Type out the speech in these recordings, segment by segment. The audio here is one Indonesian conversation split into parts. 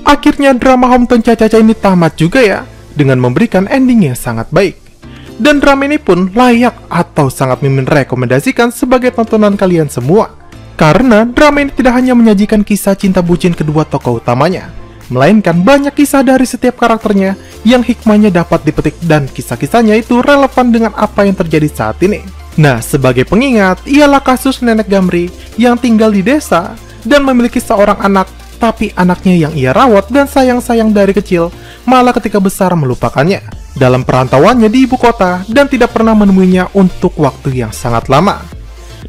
akhirnya drama Hometown Cha-Cha-Cha ini tamat juga ya, dengan memberikan ending yang sangat baik. Dan drama ini pun layak atau sangat Mimin rekomendasikan sebagai tontonan kalian semua. Karena drama ini tidak hanya menyajikan kisah cinta bucin kedua tokoh utamanya, melainkan banyak kisah dari setiap karakternya yang hikmahnya dapat dipetik dan kisah-kisahnya itu relevan dengan apa yang terjadi saat ini. Nah, sebagai pengingat, ialah kasus Nenek Gamri yang tinggal di desa dan memiliki seorang anak, tapi anaknya yang ia rawat dan sayang-sayang dari kecil malah ketika besar melupakannya dalam perantauannya di ibu kota dan tidak pernah menemuinya untuk waktu yang sangat lama.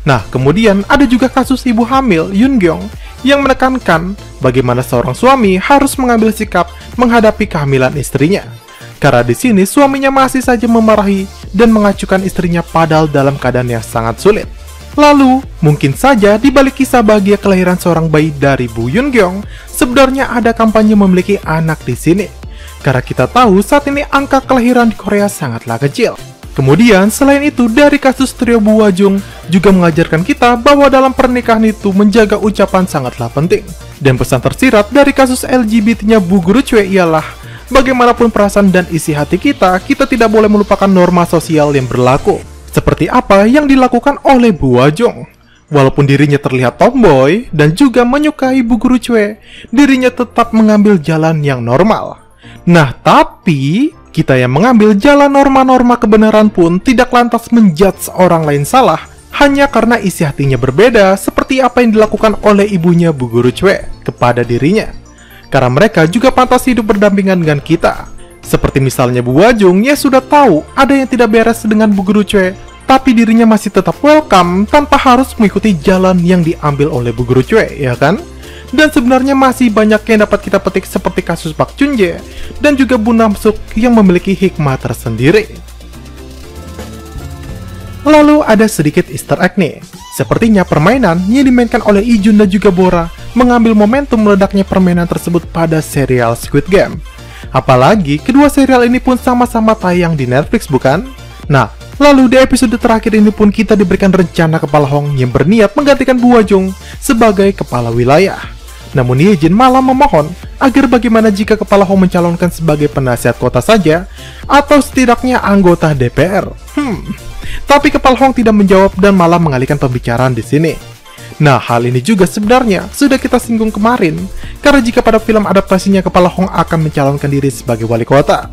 Nah, kemudian ada juga kasus ibu hamil Yoon Gyeong yang menekankan bagaimana seorang suami harus mengambil sikap menghadapi kehamilan istrinya. Karena di sini suaminya masih saja memarahi dan mengacuhkan istrinya padahal dalam keadaan yang sangat sulit. Lalu, mungkin saja di balik kisah bahagia kelahiran seorang bayi dari Bu Yoon Gyeong, sebenarnya ada kampanye memiliki anak di sini. Karena kita tahu saat ini angka kelahiran di Korea sangatlah kecil. Kemudian, selain itu, dari kasus trio Bu Wajung juga mengajarkan kita bahwa dalam pernikahan itu menjaga ucapan sangatlah penting. Dan pesan tersirat dari kasus LGBT-nya Bu Guru Chue ialah, bagaimanapun perasaan dan isi hati kita tidak boleh melupakan norma sosial yang berlaku. Seperti apa yang dilakukan oleh Bu Wajung. Walaupun dirinya terlihat tomboy dan juga menyukai Bu Guru Chue, dirinya tetap mengambil jalan yang normal. Nah, tapi kita yang mengambil jalan norma-norma kebenaran pun tidak lantas menjudge orang lain salah hanya karena isi hatinya berbeda seperti apa yang dilakukan oleh ibunya Bu Guru Chue kepada dirinya. Karena mereka juga pantas hidup berdampingan dengan kita. Seperti misalnya Bu Wajung yang sudah tahu ada yang tidak beres dengan Bu Guru Chue, tapi dirinya masih tetap welcome tanpa harus mengikuti jalan yang diambil oleh Bu Guru Chue, ya kan? Dan sebenarnya masih banyak yang dapat kita petik seperti kasus Park Chun-jae dan juga Bu Nam-suk yang memiliki hikmah tersendiri. Lalu ada sedikit easter egg nih. Sepertinya permainan yang dimainkan oleh Lee Jun dan juga Bora mengambil momentum meledaknya permainan tersebut pada serial Squid Game. Apalagi kedua serial ini pun sama-sama tayang di Netflix, bukan? Nah, lalu di episode terakhir ini pun kita diberikan rencana Kepala Hong yang berniat menggantikan Bu Wajung sebagai kepala wilayah. Namun Ye Jin malah memohon agar bagaimana jika Kepala Hong mencalonkan sebagai penasihat kota saja atau setidaknya anggota DPR. Tapi Kepala Hong tidak menjawab dan malah mengalihkan pembicaraan di sini. Nah, hal ini juga sebenarnya sudah kita singgung kemarin, karena jika pada film adaptasinya Kepala Hong akan mencalonkan diri sebagai wali kota.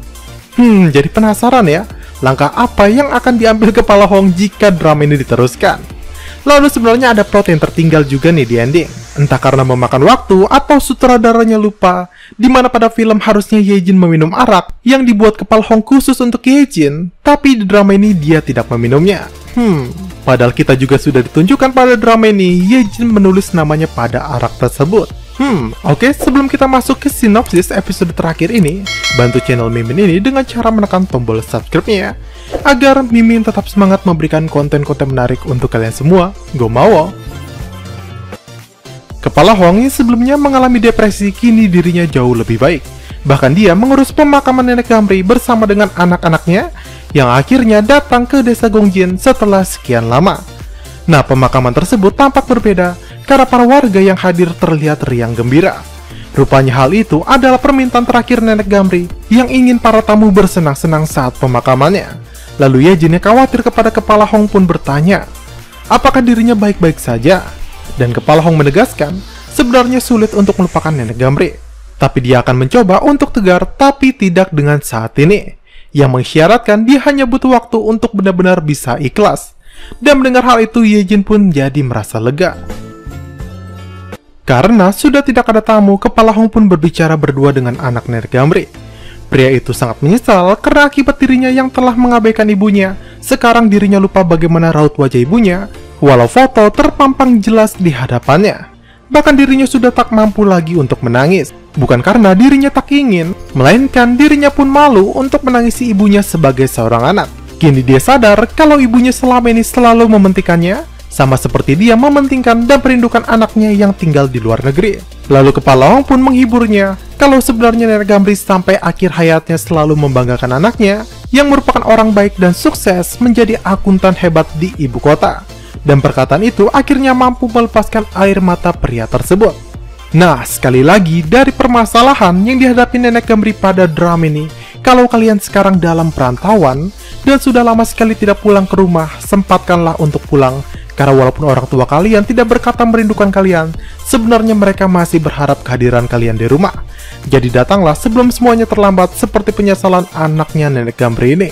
Jadi penasaran ya, langkah apa yang akan diambil Kepala Hong jika drama ini diteruskan? Lalu sebenarnya ada plot yang tertinggal juga nih di ending. Entah karena memakan waktu atau sutradaranya lupa, di mana pada film harusnya Ye Jin meminum arak yang dibuat Kepala Hong khusus untuk Ye Jin, tapi di drama ini dia tidak meminumnya. Padahal kita juga sudah ditunjukkan pada drama ini Ye Jin menulis namanya pada arak tersebut. Oke, sebelum kita masuk ke sinopsis episode terakhir ini, bantu channel Mimin ini dengan cara menekan tombol subscribe-nya agar Mimin tetap semangat memberikan konten-konten menarik untuk kalian semua. Go mau! Kepala Hong yang sebelumnya mengalami depresi, kini dirinya jauh lebih baik. Bahkan dia mengurus pemakaman Nenek Gamri bersama dengan anak-anaknya yang akhirnya datang ke desa Gongjin setelah sekian lama. Nah, pemakaman tersebut tampak berbeda karena para warga yang hadir terlihat riang gembira. Rupanya hal itu adalah permintaan terakhir Nenek Gamri yang ingin para tamu bersenang-senang saat pemakamannya. Lalu Ye Jin yang khawatir kepada Kepala Hong pun bertanya, apakah dirinya baik-baik saja? Dan Kepala Hong menegaskan, sebenarnya sulit untuk melupakan Nenek Gamri. Tapi dia akan mencoba untuk tegar, tapi tidak dengan saat ini. Yang mengisyaratkan dia hanya butuh waktu untuk benar-benar bisa ikhlas. Dan mendengar hal itu, Ye Jin pun jadi merasa lega. Karena sudah tidak ada tamu, Kepala Hong pun berbicara berdua dengan anak Nenek Gamri. Pria itu sangat menyesal karena akibat dirinya yang telah mengabaikan ibunya, sekarang dirinya lupa bagaimana raut wajah ibunya, walau foto terpampang jelas di hadapannya. Bahkan dirinya sudah tak mampu lagi untuk menangis. Bukan karena dirinya tak ingin, melainkan dirinya pun malu untuk menangisi ibunya sebagai seorang anak. Kini dia sadar kalau ibunya selama ini selalu mementingkannya, sama seperti dia mementingkan dan merindukan anaknya yang tinggal di luar negeri. Lalu Kepala Hong pun menghiburnya kalau sebenarnya Nenek Gamri sampai akhir hayatnya selalu membanggakan anaknya yang merupakan orang baik dan sukses menjadi akuntan hebat di ibu kota. Dan perkataan itu akhirnya mampu melepaskan air mata pria tersebut. Nah, sekali lagi dari permasalahan yang dihadapi Nenek Gamri pada drama ini, kalau kalian sekarang dalam perantauan dan sudah lama sekali tidak pulang ke rumah, sempatkanlah untuk pulang. Karena walaupun orang tua kalian tidak berkata merindukan kalian, sebenarnya mereka masih berharap kehadiran kalian di rumah. Jadi datanglah sebelum semuanya terlambat seperti penyesalan anaknya Nenek Gamri ini.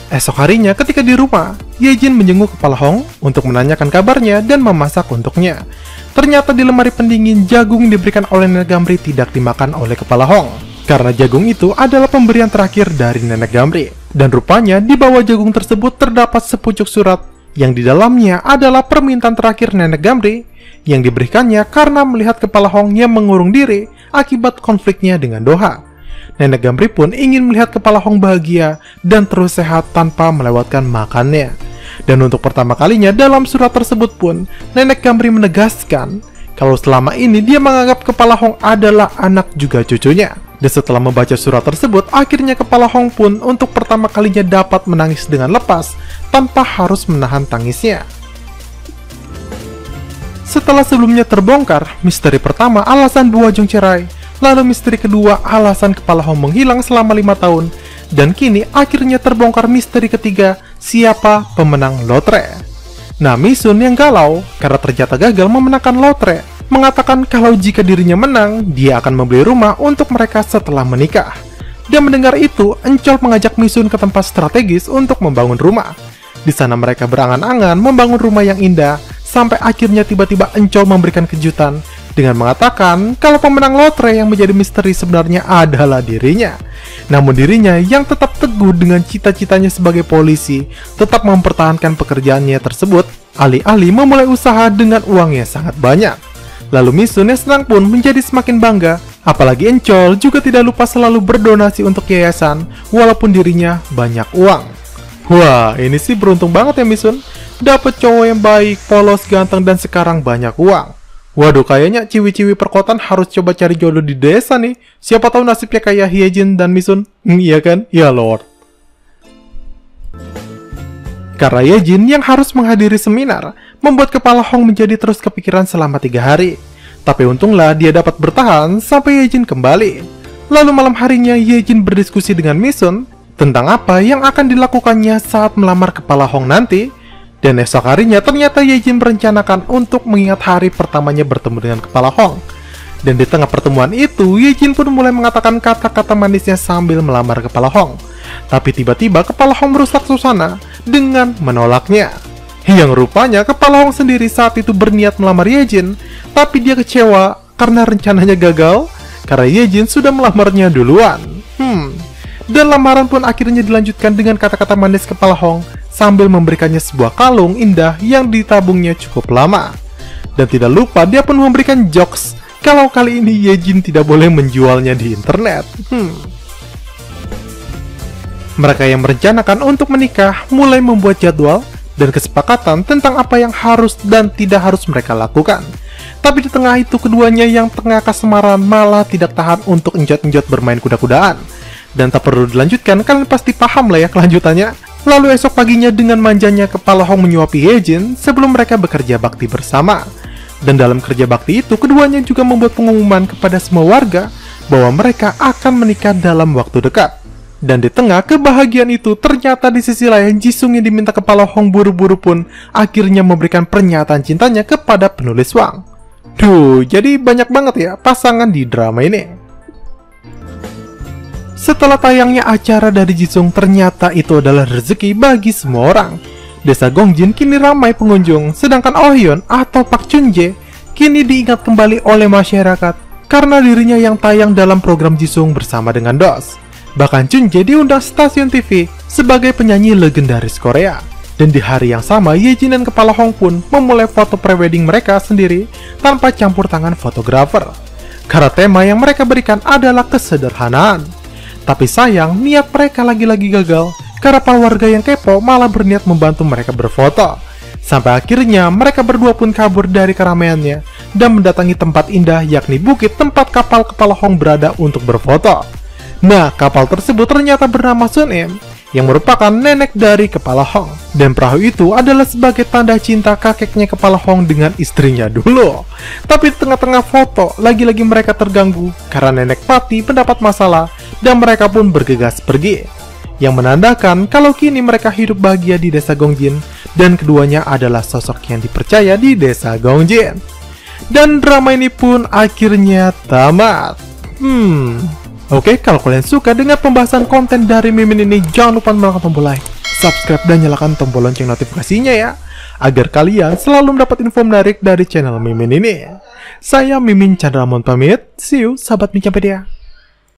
Esok harinya ketika di rumah, Yejin menjenguk Kepala Hong untuk menanyakan kabarnya dan memasak untuknya. Ternyata di lemari pendingin, jagung yang diberikan oleh Nenek Gamri tidak dimakan oleh Kepala Hong. Karena jagung itu adalah pemberian terakhir dari Nenek Gamri. Dan rupanya di bawah jagung tersebut terdapat sepucuk surat yang di dalamnya adalah permintaan terakhir Nenek Gamri yang diberikannya karena melihat Kepala Hong yang mengurung diri akibat konfliknya dengan Doha. Nenek Gamri pun ingin melihat Kepala Hong bahagia dan terus sehat tanpa melewatkan makannya. Dan untuk pertama kalinya dalam surat tersebut pun, Nenek Gamri menegaskan kalau selama ini dia menganggap Kepala Hong adalah anak juga cucunya. Dan setelah membaca surat tersebut, akhirnya Kepala Hong pun untuk pertama kalinya dapat menangis dengan lepas tanpa harus menahan tangisnya. Setelah sebelumnya terbongkar, misteri pertama alasan Bu Hwajung cerai, lalu misteri kedua alasan Kepala Hong menghilang selama 5 tahun, dan kini akhirnya terbongkar misteri ketiga, siapa pemenang lotre. Nah, Misun yang galau karena ternyata gagal memenangkan lotre, mengatakan kalau jika dirinya menang, dia akan membeli rumah untuk mereka setelah menikah. Dan mendengar itu, Encol mengajak Misun ke tempat strategis untuk membangun rumah. Di sana mereka berangan-angan membangun rumah yang indah, sampai akhirnya tiba-tiba Encol memberikan kejutan dengan mengatakan kalau pemenang lotre yang menjadi misteri sebenarnya adalah dirinya. Namun dirinya yang tetap teguh dengan cita-citanya sebagai polisi, tetap mempertahankan pekerjaannya tersebut, alih-alih memulai usaha dengan uang yang sangat banyak. Lalu Misun yang senang pun menjadi semakin bangga, apalagi Encol juga tidak lupa selalu berdonasi untuk yayasan, walaupun dirinya banyak uang. Wah, ini sih beruntung banget ya Misun, dapet cowok yang baik, polos, ganteng, dan sekarang banyak uang. Waduh, kayaknya ciwi-ciwi perkotaan harus coba cari jodoh di desa nih, siapa tahu nasibnya kayak Hyejin dan Misun, iya kan? Ya Lord. Karena Yejin yang harus menghadiri seminar, membuat Kepala Hong menjadi terus kepikiran selama 3 hari. Tapi untunglah dia dapat bertahan sampai Yejin kembali. Lalu malam harinya Yejin berdiskusi dengan Misun tentang apa yang akan dilakukannya saat melamar Kepala Hong nanti. Dan esok harinya ternyata Yejin merencanakan untuk mengingat hari pertamanya bertemu dengan Kepala Hong. Dan di tengah pertemuan itu, Yejin pun mulai mengatakan kata-kata manisnya sambil melamar Kepala Hong. Tapi tiba-tiba Kepala Hong merusak suasana dengan menolaknya. Yang rupanya Kepala Hong sendiri saat itu berniat melamar Yejin, tapi dia kecewa karena rencananya gagal, karena Yejin sudah melamarnya duluan. Dan lamaran pun akhirnya dilanjutkan dengan kata-kata manis Kepala Hong sambil memberikannya sebuah kalung indah yang ditabungnya cukup lama. Dan tidak lupa dia pun memberikan jokes kalau kali ini Yejin tidak boleh menjualnya di internet. Mereka yang merencanakan untuk menikah mulai membuat jadwal dan kesepakatan tentang apa yang harus dan tidak harus mereka lakukan. Tapi di tengah itu keduanya yang tengah kasmaran malah tidak tahan untuk enjot-enjot bermain kuda-kudaan. Dan tak perlu dilanjutkan, kalian pasti paham lah ya kelanjutannya. Lalu esok paginya dengan manjanya Kepala Hong menyuapi Yejin sebelum mereka bekerja bakti bersama. Dan dalam kerja bakti itu keduanya juga membuat pengumuman kepada semua warga bahwa mereka akan menikah dalam waktu dekat. Dan di tengah kebahagiaan itu, ternyata di sisi lain Jisung yang diminta Kepala Hong buru-buru pun akhirnya memberikan pernyataan cintanya kepada penulis Wang. Duh, jadi banyak banget ya pasangan di drama ini. Setelah tayangnya acara dari Jisung, ternyata itu adalah rezeki bagi semua orang. Desa Gongjin kini ramai pengunjung, sedangkan Oh Hyun atau Park Chun Jae kini diingat kembali oleh masyarakat karena dirinya yang tayang dalam program Jisung bersama dengan DOS. Bahkan Chun Jae diundang stasiun TV sebagai penyanyi legendaris Korea. Dan di hari yang sama, Yejin dan Kepala Hong pun memulai foto prewedding mereka sendiri tanpa campur tangan fotografer. Karena tema yang mereka berikan adalah kesederhanaan. Tapi sayang, niat mereka lagi-lagi gagal karena para warga yang kepo malah berniat membantu mereka berfoto. Sampai akhirnya mereka berdua pun kabur dari keramaiannya dan mendatangi tempat indah yakni bukit tempat kapal Kepala Hong berada untuk berfoto. Nah, kapal tersebut ternyata bernama Sun Im yang merupakan nenek dari Kepala Hong. Dan perahu itu adalah sebagai tanda cinta kakeknya Kepala Hong dengan istrinya dulu. Tapi di tengah-tengah foto, lagi-lagi mereka terganggu karena nenek Pati mendapat masalah dan mereka pun bergegas pergi. Yang menandakan kalau kini mereka hidup bahagia di desa Gongjin dan keduanya adalah sosok yang dipercaya di desa Gongjin. Dan drama ini pun akhirnya tamat. Oke, kalau kalian suka dengan pembahasan konten dari Mimin ini, jangan lupa menekan tombol like, subscribe, dan nyalakan tombol lonceng notifikasinya ya, agar kalian selalu mendapat info menarik dari channel Mimin ini. Saya Mimin Chandramon pamit, see you sahabat Mincampedia.